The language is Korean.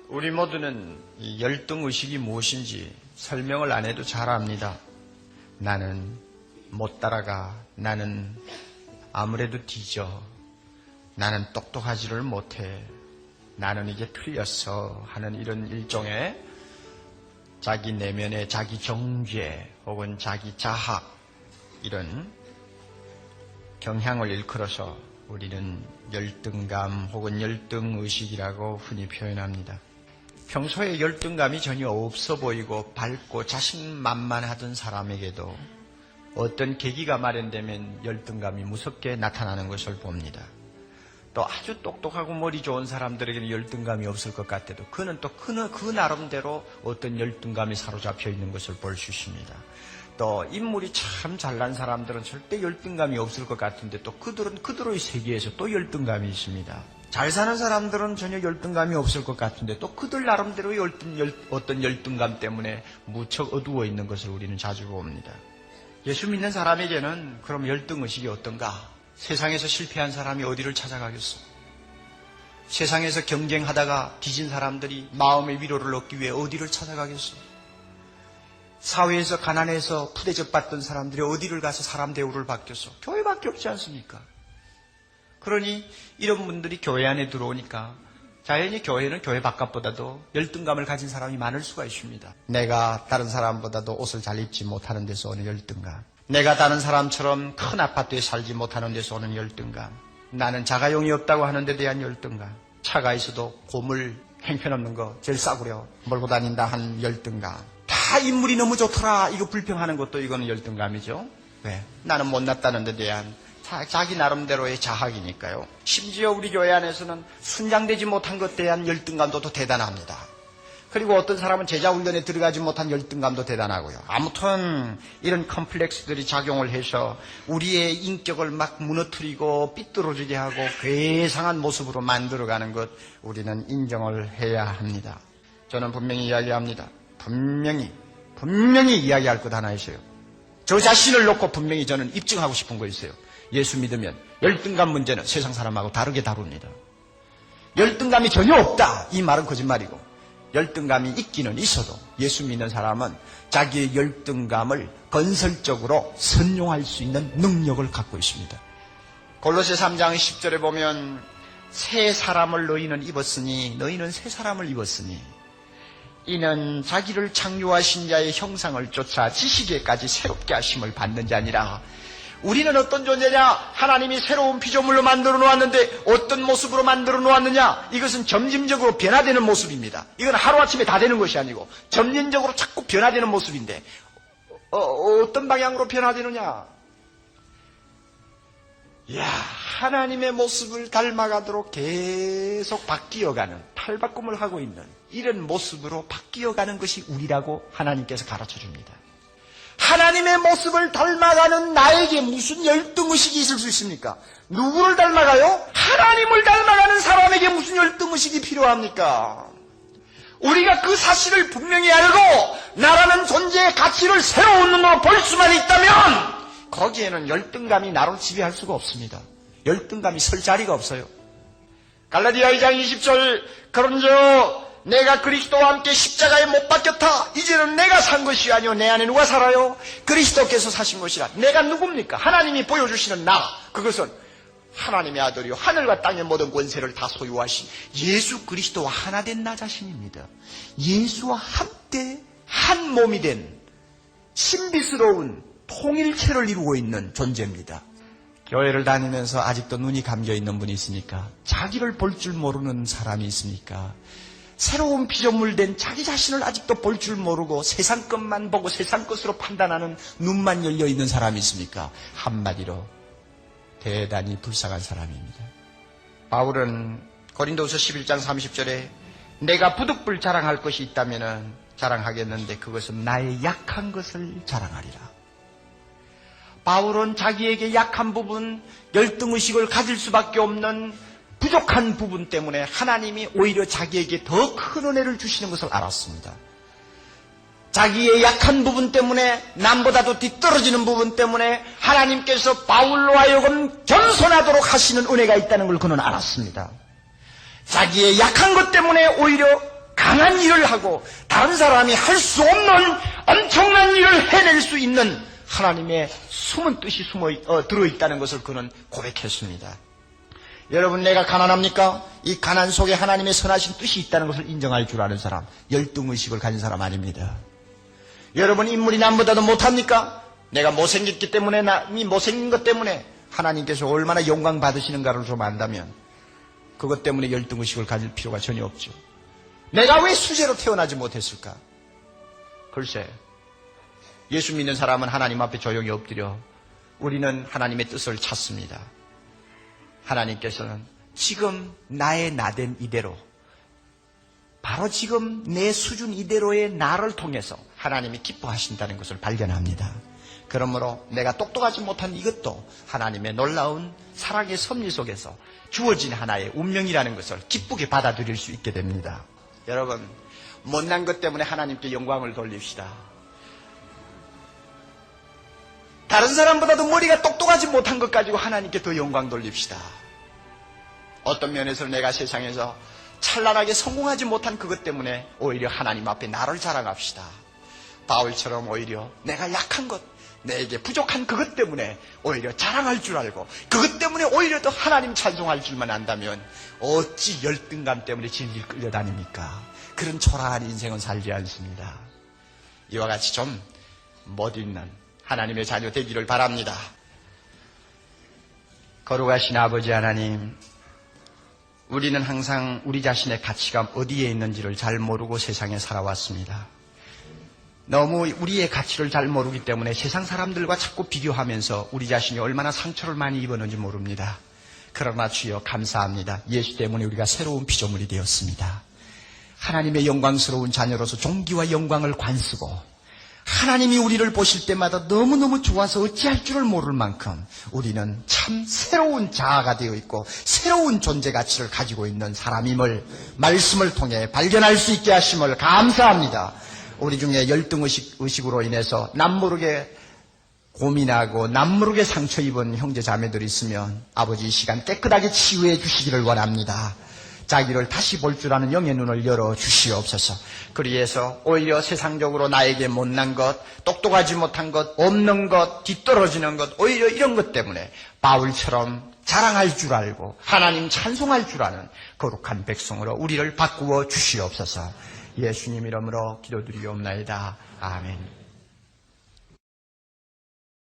우리 모두는 이 열등의식이 무엇인지 설명을 안 해도 잘 압니다. 나는 못 따라가, 나는 아무래도 뒤져, 나는 똑똑하지를 못해, 나는 이게 틀렸어 하는 이런 일종의 자기 내면의 자기 정죄 혹은 자기 자학, 이런 경향을 일컬어서 우리는 열등감 혹은 열등의식이라고 흔히 표현합니다. 평소에 열등감이 전혀 없어 보이고 밝고 자신만만하던 사람에게도 어떤 계기가 마련되면 열등감이 무섭게 나타나는 것을 봅니다. 또 아주 똑똑하고 머리 좋은 사람들에게는 열등감이 없을 것 같아도 그는 또 그 나름대로 어떤 열등감이 사로잡혀 있는 것을 볼 수 있습니다. 또 인물이 참 잘난 사람들은 절대 열등감이 없을 것 같은데 또 그들은 그들의 세계에서 또 열등감이 있습니다. 잘 사는 사람들은 전혀 열등감이 없을 것 같은데 또 그들 나름대로의 어떤 열등감 때문에 무척 어두워 있는 것을 우리는 자주 봅니다. 예수 믿는 사람에게는 그럼 열등의식이 어떤가? 세상에서 실패한 사람이 어디를 찾아가겠어? 세상에서 경쟁하다가 뒤진 사람들이 마음의 위로를 얻기 위해 어디를 찾아가겠어? 사회에서 가난해서 푸대접 받던 사람들이 어디를 가서 사람 대우를 받겠어? 교회밖에 없지 않습니까? 그러니 이런 분들이 교회 안에 들어오니까 자연히 교회는 교회 바깥보다도 열등감을 가진 사람이 많을 수가 있습니다. 내가 다른 사람보다도 옷을 잘 입지 못하는 데서 오는 열등감, 내가 다른 사람처럼 큰 아파트에 살지 못하는 데서 오는 열등감, 나는 자가용이 없다고 하는 데 대한 열등감, 차가 있어도 고물 형편없는 거 제일 싸구려 몰고 다닌다 하는 열등감, 다 인물이 너무 좋더라 이거 불평하는 것도 이거는 열등감이죠. 왜? 나는 못났다는 데 대한 자기 나름대로의 자학이니까요. 심지어 우리 교회 안에서는 순장되지 못한 것에 대한 열등감도 더 대단합니다. 그리고 어떤 사람은 제자훈련에 들어가지 못한 열등감도 대단하고요. 아무튼 이런 컴플렉스들이 작용을 해서 우리의 인격을 막 무너뜨리고 삐뚤어지게 하고 괴상한 모습으로 만들어가는 것 우리는 인정을 해야 합니다. 저는 분명히 이야기합니다. 분명히 이야기할 것 하나 있어요. 저 자신을 놓고 분명히 저는 입증하고 싶은 거 있어요. 예수 믿으면 열등감 문제는 세상 사람하고 다르게 다룹니다. 열등감이 전혀 없다 이 말은 거짓말이고, 열등감이 있기는 있어도 예수 믿는 사람은 자기의 열등감을 건설적으로 선용할 수 있는 능력을 갖고 있습니다. 골로새 3장 10절에 보면 새 사람을 너희는 입었으니 너희는 새 사람을 입었으니 이는 자기를 창조하신 자의 형상을 쫓아 지식에까지 새롭게 하심을 받는 자니라. 우리는 어떤 존재냐? 하나님이 새로운 피조물로 만들어 놓았는데 어떤 모습으로 만들어 놓았느냐? 이것은 점진적으로 변화되는 모습입니다. 이건 하루아침에 다 되는 것이 아니고 점진적으로 자꾸 변화되는 모습인데 어떤 방향으로 변화되느냐? 이야, 하나님의 모습을 닮아가도록 계속 바뀌어가는, 탈바꿈을 하고 있는 이런 모습으로 바뀌어가는 것이 우리라고 하나님께서 가르쳐줍니다. 하나님의 모습을 닮아가는 나에게 무슨 열등의식이 있을 수 있습니까? 누구를 닮아가요? 하나님을 닮아가는 사람에게 무슨 열등의식이 필요합니까? 우리가 그 사실을 분명히 알고 나라는 존재의 가치를 새로운 눈으로 볼 수만 있다면 거기에는 열등감이 나를 지배할 수가 없습니다. 열등감이 설 자리가 없어요. 갈라디아 2장 20절 그런즉 내가 그리스도와 함께 십자가에 못 박혔다. 이제는 내가 산 것이 아니오 내 안에 누가 살아요? 그리스도께서 사신 것이라. 내가 누굽니까? 하나님이 보여주시는 나, 그것은 하나님의 아들이요 하늘과 땅의 모든 권세를 다 소유하신 예수 그리스도와 하나 된 나 자신입니다. 예수와 함께 한 몸이 된 신비스러운 통일체를 이루고 있는 존재입니다. 교회를 다니면서 아직도 눈이 감겨있는 분이 있으니까, 자기를 볼 줄 모르는 사람이 있으니까, 새로운 피조물 된 자기 자신을 아직도 볼 줄 모르고 세상 것만 보고 세상 것으로 판단하는 눈만 열려있는 사람이 있습니까? 한마디로 대단히 불쌍한 사람입니다. 바울은 고린도후서 11장 30절에 내가 부득불 자랑할 것이 있다면 자랑하겠는데 그것은 나의 약한 것을 자랑하리라. 바울은 자기에게 약한 부분, 열등의식을 가질 수밖에 없는 부족한 부분 때문에 하나님이 오히려 자기에게 더 큰 은혜를 주시는 것을 알았습니다. 자기의 약한 부분 때문에, 남보다도 뒤떨어지는 부분 때문에 하나님께서 바울로 하여금 겸손하도록 하시는 은혜가 있다는 걸 그는 알았습니다. 자기의 약한 것 때문에 오히려 강한 일을 하고 다른 사람이 할 수 없는 엄청난 일을 해낼 수 있는 하나님의 숨은 뜻이 들어있다는 것을 그는 고백했습니다. 여러분, 내가 가난합니까? 이 가난 속에 하나님의 선하신 뜻이 있다는 것을 인정할 줄 아는 사람, 열등의식을 가진 사람 아닙니다. 여러분, 인물이 남보다도 못합니까? 내가 못생겼기 때문에, 이 못생긴 것 때문에 하나님께서 얼마나 영광 받으시는가를 좀 안다면 그것 때문에 열등의식을 가질 필요가 전혀 없죠. 내가 왜 수제로 태어나지 못했을까? 글쎄, 예수 믿는 사람은 하나님 앞에 조용히 엎드려 우리는 하나님의 뜻을 찾습니다. 하나님께서는 지금 나의 나된 이대로, 바로 지금 내 수준 이대로의 나를 통해서 하나님이 기뻐하신다는 것을 발견합니다. 그러므로 내가 똑똑하지 못한 이것도 하나님의 놀라운 사랑의 섭리 속에서 주어진 하나의 운명이라는 것을 기쁘게 받아들일 수 있게 됩니다. 여러분, 못난 것 때문에 하나님께 영광을 돌립시다. 다른 사람보다도 머리가 똑똑하지 못한 것 가지고 하나님께 더 영광 돌립시다. 어떤 면에서 내가 세상에서 찬란하게 성공하지 못한 그것 때문에 오히려 하나님 앞에 나를 자랑합시다. 바울처럼 오히려 내가 약한 것, 내게 부족한 그것 때문에 오히려 자랑할 줄 알고 그것 때문에 오히려 더 하나님 찬송할 줄만 안다면 어찌 열등감 때문에 질질 끌려다닙니까? 그런 초라한 인생은 살지 않습니다. 이와 같이 좀 멋있는 하나님의 자녀 되기를 바랍니다. 거룩하신 아버지 하나님, 우리는 항상 우리 자신의 가치가 어디에 있는지를 잘 모르고 세상에 살아왔습니다. 너무 우리의 가치를 잘 모르기 때문에 세상 사람들과 자꾸 비교하면서 우리 자신이 얼마나 상처를 많이 입었는지 모릅니다. 그러나 주여 감사합니다. 예수 때문에 우리가 새로운 피조물이 되었습니다. 하나님의 영광스러운 자녀로서 존귀와 영광을 관쓰고 하나님이 우리를 보실 때마다 너무너무 좋아서 어찌할 줄을 모를 만큼 우리는 참 새로운 자아가 되어 있고 새로운 존재 가치를 가지고 있는 사람임을 말씀을 통해 발견할 수 있게 하심을 감사합니다. 우리 중에 열등의식으로 인해서 남모르게 고민하고 남모르게 상처 입은 형제 자매들이 있으면 아버지 이 시간 깨끗하게 치유해 주시기를 원합니다. 자기를 다시 볼 줄 아는 영의 눈을 열어 주시옵소서. 그리해서 오히려 세상적으로 나에게 못난 것, 똑똑하지 못한 것, 없는 것, 뒤떨어지는 것, 오히려 이런 것 때문에 바울처럼 자랑할 줄 알고 하나님 찬송할 줄 아는 거룩한 백성으로 우리를 바꾸어 주시옵소서. 예수님 이름으로 기도드리옵나이다. 아멘.